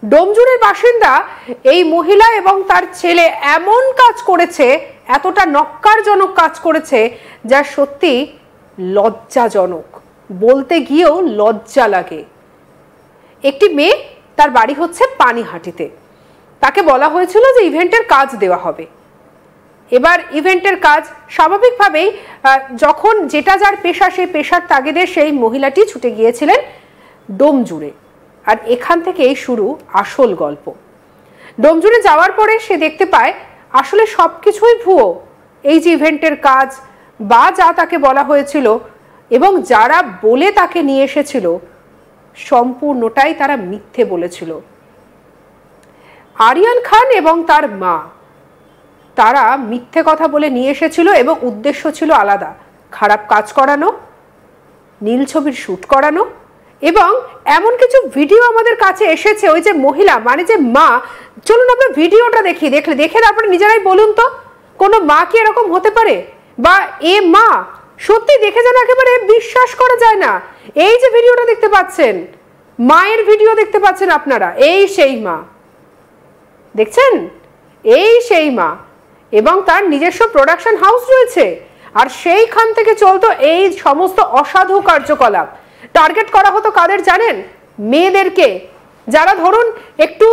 ডোমজুড়ের বাসিন্দা এই মহিলা এবং তার ছেলে এমন কাজ করেছে, এতটা নক্কারজনক কাজ করেছে যা সত্যি লজ্জাজনক, বলতে গিয়েও লজ্জা লাগে। একটি মেয়ে, তার বাড়ি হচ্ছে পানিহাটিতে, তাকে বলা হয়েছিল যে ইভেন্টের কাজ দেওয়া হবে। এবার ইভেন্টের কাজ স্বাভাবিকভাবেই যখন যেটা যার পেশা, সেই পেশার তাগিদে সেই মহিলাটি ছুটে গিয়েছিলেন ডোমজুড়ে। আর এখান থেকেই শুরু আসল গল্প। ডোমজুড়ে যাওয়ার পরে সে দেখতে পায় আসলে সব কিছুই ভুয়ো। এই যে ইভেন্টের কাজ বা যা তাকে বলা হয়েছিল এবং যারা বলে তাকে নিয়ে এসেছিল, সম্পূর্ণটাই তারা মিথ্যে বলেছিল। আরিয়ান খান এবং তার মা, তারা মিথ্যে কথা বলে নিয়ে এসেছিল এবং উদ্দেশ্য ছিল আলাদা, খারাপ কাজ করানো, নীল ছবির শ্যুট করানো। এবং এমন কিছু ভিডিও আমাদের কাছে এসেছে, ওই যে মহিলা মানে যে মা, চলুন আমরা ভিডিওটা দেখে তারপরে নিজেরাই বলুন তো কোনো মা কি এরকম হতে পারে? বা এ মা সত্যি দেখে যেন একেবারে বিশ্বাস করা যায় না। এই যে ভিডিওটা দেখতে পাচ্ছেন, মায়ের ভিডিও দেখতে পাচ্ছেন আপনারা, এই সেই মা, দেখছেন? এই সেই মা, এবং তার নিজস্ব প্রোডাকশন হাউস রয়েছে। আর সেইখান থেকে চলতো এই সমস্ত অসাধু কার্যকলাপ। টার্গেট করা হতো কাদের জানেন? মেয়েদেরকে, যারা ধরুন একটু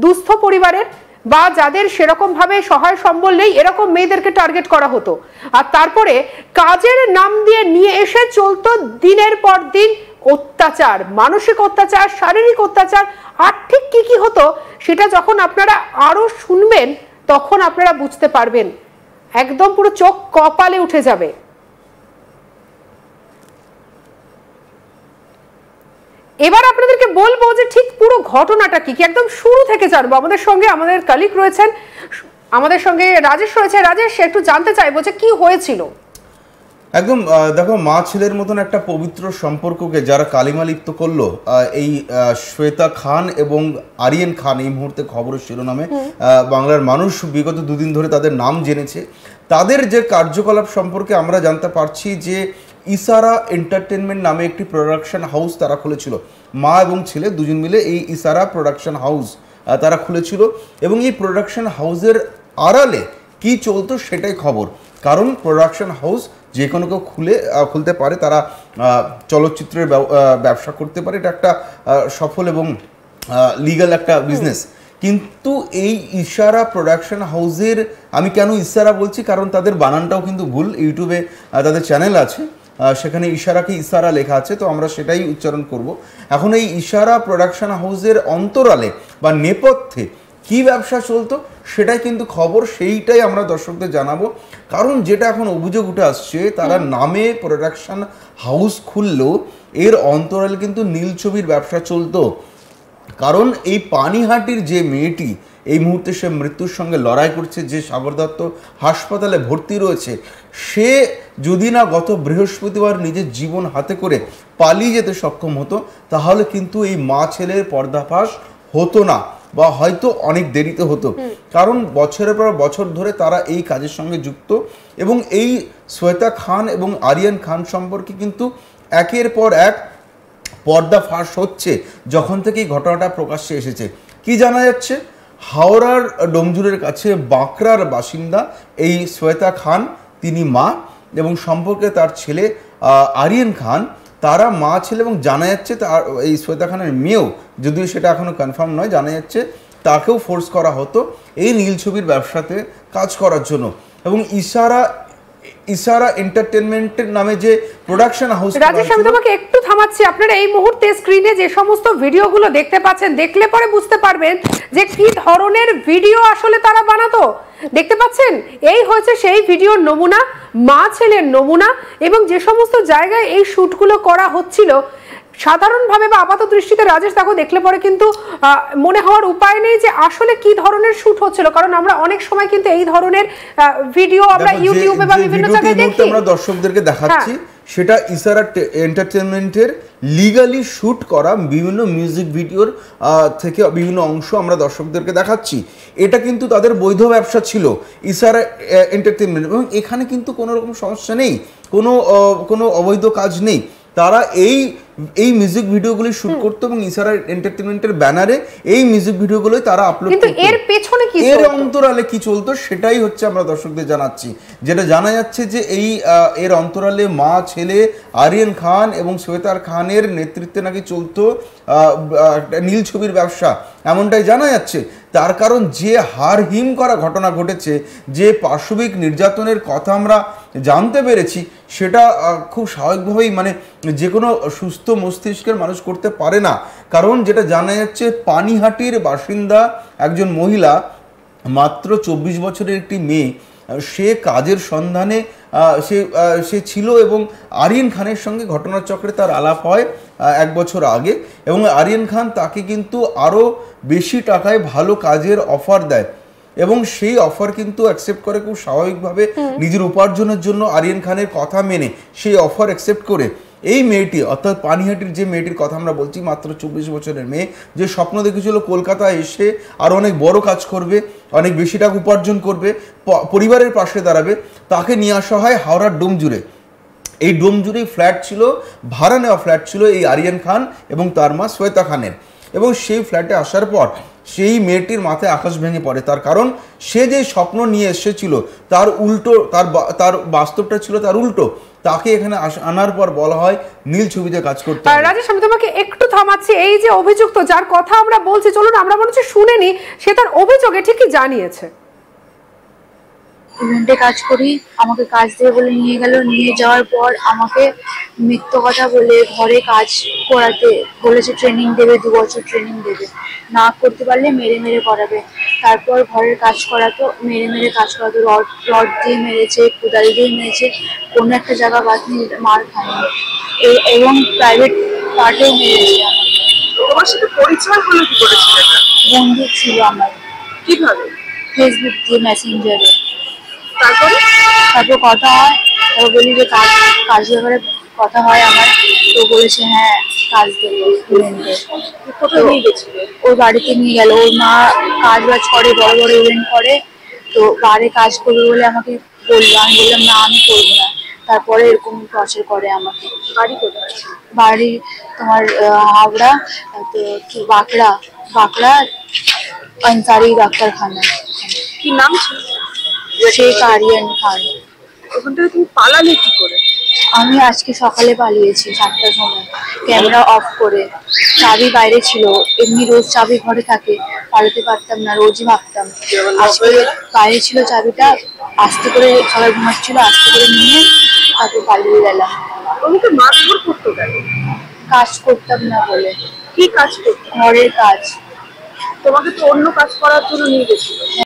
দুস্থ পরিবারের বা যাদের সেরকম ভাবে সহায় সম্বল নেই, এরকম মেয়েদেরকে টার্গেট করা হতো। আর তারপরে কাজের নাম দিয়ে নিয়ে এসে চলতো দিনের পর দিন অত্যাচার, মানসিক অত্যাচার, শারীরিক অত্যাচার। আর ঠিক কি কি হতো সেটা যখন আপনারা আরো শুনবেন তখন আপনারা বুঝতে পারবেন, একদম পুরো চোখ কপালে উঠে যাবে। এবার আপনাদেরকে বলবো যে ঠিক পুরো ঘটনাটা কি কি, একদম শুরু থেকে জানবো। আমাদের সঙ্গে আমাদের কলিগ রয়েছেন, আমাদের সঙ্গে রাজেশ রয়েছে। রাজেশ, একটু জানতে চাইবো যে কি হয়েছিল। একদম দেখো, মা ছেলের মতন একটা পবিত্র সম্পর্ককে যারা কালিমা লিপ্ত করলো, এই শ্বেতা খান এবং আরিয়ান খান, এই মুহূর্তে খবরের শিরোনামে বাংলার মানুষ বিগত দুদিন ধরে তাদের নাম জেনেছে। তাদের যে কার্যকলাপ সম্পর্কে আমরা জানতে পারছি যে ইসারা এন্টারটেনমেন্ট নামে একটি প্রোডাকশন হাউস তারা খুলেছিল। মা এবং ছেলে দুজন মিলে এই ইসারা প্রোডাকশন হাউস তারা খুলেছিল, এবং এই প্রোডাকশন হাউসের আড়ালে কি চলতো সেটাই খবর। কারণ প্রোডাকশন হাউস যে কোনো কেউ খুলতে পারে, তারা চলচ্চিত্রের ব্যবসা করতে পারে, এটা একটা সফল এবং লিগ্যাল একটা বিজনেস। কিন্তু এই ইশারা প্রোডাকশন হাউসের, আমি কেন ইশারা বলছি, কারণ তাদের বানানটাও কিন্তু ভুল। ইউটিউবে তাদের চ্যানেল আছে, সেখানে ইশারাকে ইশারা লেখা আছে, তো আমরা সেটাই উচ্চারণ করব। এখন এই ইশারা প্রোডাকশন হাউসের অন্তরালে বা নেপথ্যে কি ব্যবসা চলতো সেটাই কিন্তু খবর, সেইটাই আমরা দর্শকদের জানাবো। কারণ যেটা এখন অভিযোগ উঠে আসছে, তারা নামে প্রোডাকশন হাউস খুললেও এর অন্তরালে কিন্তু নীল ছবির ব্যবসা চলতো। কারণ এই পানিহাটির যে মেয়েটি এই মুহূর্তে সে মৃত্যুর সঙ্গে লড়াই করছে, যে সাগর দত্ত হাসপাতালে ভর্তি রয়েছে, সে যদি না গত বৃহস্পতিবার নিজের জীবন হাতে করে পালিয়ে যেতে সক্ষম হতো, তাহলে কিন্তু এই মা ছেলের পর্দাফাশ হতো না, বা হয়তো অনেক দেরিতে হতো। কারণ বছরের পর বছর ধরে তারা এই কাজের সঙ্গে যুক্ত, এবং এই শ্বেতা খান এবং আরিয়ান খান সম্পর্কে কিন্তু একের পর এক পর্দা ফাঁস হচ্ছে যখন থেকে এই ঘটনাটা প্রকাশ্যে এসেছে। কি জানা যাচ্ছে, হাওড়ার ডোমজুড়ের কাছে বাঁকড়ার বাসিন্দা এই শ্বেতা খান, তিনি মা, এবং সম্পর্কে তার ছেলে আরিয়ান খান, তারা মা ছেলে। এবং জানা যাচ্ছে তার এই শ্বেতা খানের মেয়েও, যদিও সেটা এখনও কনফার্ম নয়, জানা যাচ্ছে তাকেও ফোর্স করা হতো এই নীল ছবির ব্যবসাতে কাজ করার জন্য। এবং ইশারা এন্টারটেনমেন্টের নামে যে প্রোডাকশন হাউস। রাজেশ, আমি তোমাকে একটু থামাচ্ছি। আপনারা এই মুহূর্তে স্ক্রিনে যে সমস্ত ভিডিওগুলো দেখতে পাচ্ছেন, দেখলে পরে বুঝতে পারবেন যে কি ধরনের ভিডিও আসলে তারা বানাতো। দেখতে পাচ্ছেন, এই হয়েছে সেই ভিডিওর নমুনা, মা ছেলের নমুনা, এবং যে সমস্ত জায়গায় এই শুটগুলো করা হচ্ছিল, সাধারণভাবে বা আপাত দৃষ্টিতে রাজেশ দেখো দেখলে পরে কিন্তু মনে হওয়ার উপায় নেই যে আসলে কি ধরনের শুট হচ্ছিল। কারণ আমরা অনেক সময় কিন্তু এই ধরনের ভিডিও আমরা ইউটিউবে বা বিভিন্ন জায়গায় দেখি। আমরা দর্শকদেরকে দেখাচ্ছি সেটা ইশারা এন্টারটেনমেন্টের লিগালি শুট করা বিভিন্ন মিউজিক ভিডিওর থেকে বিভিন্ন অংশ আমরা দর্শকদেরকে দেখাচ্ছি। এটা কিন্তু তাদের বৈধ ব্যবসা ছিল ইশারা এন্টারটেনমেন্ট, এবং এখানে কিন্তু কোনো রকম সমস্যা নেই, কোনো অবৈধ কাজ নেই। তারা এই এই মিউজিক ভিডিওগুলি শুট করতো এবং ইশারা এন্টারটেইনমেন্টের ব্যানারে এই মিউজিক ভিডিওগুলোই তারা আপলোড করতো। কিন্তু এর পেছনে কি এর অন্তরালে কি চলতো সেটাই হচ্ছে আমরা দর্শকদের জানাচ্ছি। যেটা জানা যাচ্ছে যে এই এর অন্তরালে মা ছেলে আরিয়ান খান এবং শ্বেতা খানের নেতৃত্বে নাকি চলতো নীল ছবির ব্যবসা, এমনটাই জানা যাচ্ছে। তার কারণ যে হারহিম করা ঘটনা ঘটেছে, যে পাশবিক নির্যাতনের কথা আমরা জানতে পেরেছি, সেটা খুব স্বাভাবিকভাবেই মানে যে কোনো সুস্থ মস্তিষ্কের মানুষ করতে পারে না। কারণ যেটা জানা যাচ্ছে, পানিহাটির বাসিন্দা একজন মহিলা, মাত্র 24 বছরের একটি মেয়ে, সে কাজের সন্ধানে সে ছিল এবং আরিয়ান খানের সঙ্গে ঘটনাচক্রে তার আলাপ হয় 1 বছর আগে, এবং আরিয়ান খান তাকে কিন্তু আরও বেশি টাকায় ভালো কাজের অফার দেয় এবং সেই অফার কিন্তু অ্যাকসেপ্ট করে খুব স্বাভাবিকভাবে নিজের উপার্জনের জন্য। আরিয়ান খানের কথা মেনে সেই অফার অ্যাকসেপ্ট করে এই মেয়েটি, অর্থাৎ পানিহাটির যে মেয়েটির কথা আমরা বলছি, মাত্র 24 বছরের মেয়ে, যে স্বপ্ন দেখেছিল কলকাতায় এসে আর অনেক বড় কাজ করবে, অনেক বেশি টাকা উপার্জন করবে, পরিবারের পাশে দাঁড়াবে, তাকে নিয়ে আসা হয় হাওড়ার ডোমজুড়ে। এই ডোমজুড়েই ফ্ল্যাট ছিল, ভাড়া নেওয়া ফ্ল্যাট ছিল এই আরিয়ান খান এবং তার মা শ্বেতা খানের। এবং সেই ফ্ল্যাটে আসার পর সেই মেয়েটির মাথায় আকাশ ভেঙে পড়ে। তার কারণ সে যে স্বপ্ন নিয়ে এসেছিল তার উল্টো, তার বাস্তবটা ছিল তার উল্টো। তাকে এখানে আনার পর বলা হয় নীল ছবিতে কাজ করতে। রাজেশ, আমি তোমাকে একটু থামাচ্ছি। এই যে অভিযুক্ত যার কথা আমরা বলছি, চলুন আমরা মনে হচ্ছে শুনে নি সে তার অভিযোগে ঠিকই জানিয়েছে। ইভেন্টে কাজ করি, আমাকে কাজ দেবে বলে নিয়ে গেল। নিয়ে যাওয়ার পর আমাকে মিথ্যে কথা বলে ঘরে কাজ করাতে বলেছে, ট্রেনিং দেবে, 2 বছর ট্রেনিং দেবে, না করতে পারলে মেরে মেরে করাবে। তারপর ঘরের কাজ করাতো, মেরে মেরে কাজ করাতো, রড দিয়ে মেরেছে, কোদাল দিয়ে মেরেছে, কোনো একটা জায়গা বাদ নিয়ে মার খায়নি, এবং প্রাইভেট পার্টেও মেরেছে। তোমার সাথে পরিচয় হলো কি করে? বন্ধু ছিল আমার। কিভাবে? ফেসবুক দিয়ে, মেসেঞ্জারে। তারপর কথা হয়, ও বলি যে কাজ ব্যাপারে কথা হয় আমার, তো বলেছে হ্যাঁ কাজ দেবো ইভেন্টে। কোথায় নিয়ে গেছিল? ওর বাড়িতে নিয়ে গেল। ওর মা কাজ বাজ করে, বড় বড় ইভেন্ট করে, তো বাড়ি কাজ করবে বলে আমাকে বললো। আমি বললাম না, আমি করবো না। তারপরে এরকম টর্চার করে আমাকে। বাড়ি কোথায়? বাড়ি তোমার হাওড়া, তো বাঁকড়া আনসারি ডাক্তারখানা। কি নাম ছিল? শেখ আরিয়ান খান। ওখান থেকে তুমি পালালে কি করে? আমি আজকে সকালে পালিয়েছি 7টার সময়, ক্যামেরা অফ করে। চাবি বাইরে ছিল, এমনি রোজ চাবি ঘরে থাকে, পালাতে পারতাম না, রোজই ভাবতাম। আজকে বাইরে ছিল চাবিটা, আস্তে করে সবাই ঘুমাচ্ছিল, আস্তে করে নিয়ে তারপর পালিয়ে গেলাম। তোমাকে মারধর করতো কেন? কাজ করতাম না বলে। কি কাজ করতো? ঘরের কাজ। তোমাকে তো অন্য কাজ করার জন্য নিয়ে গেছিল।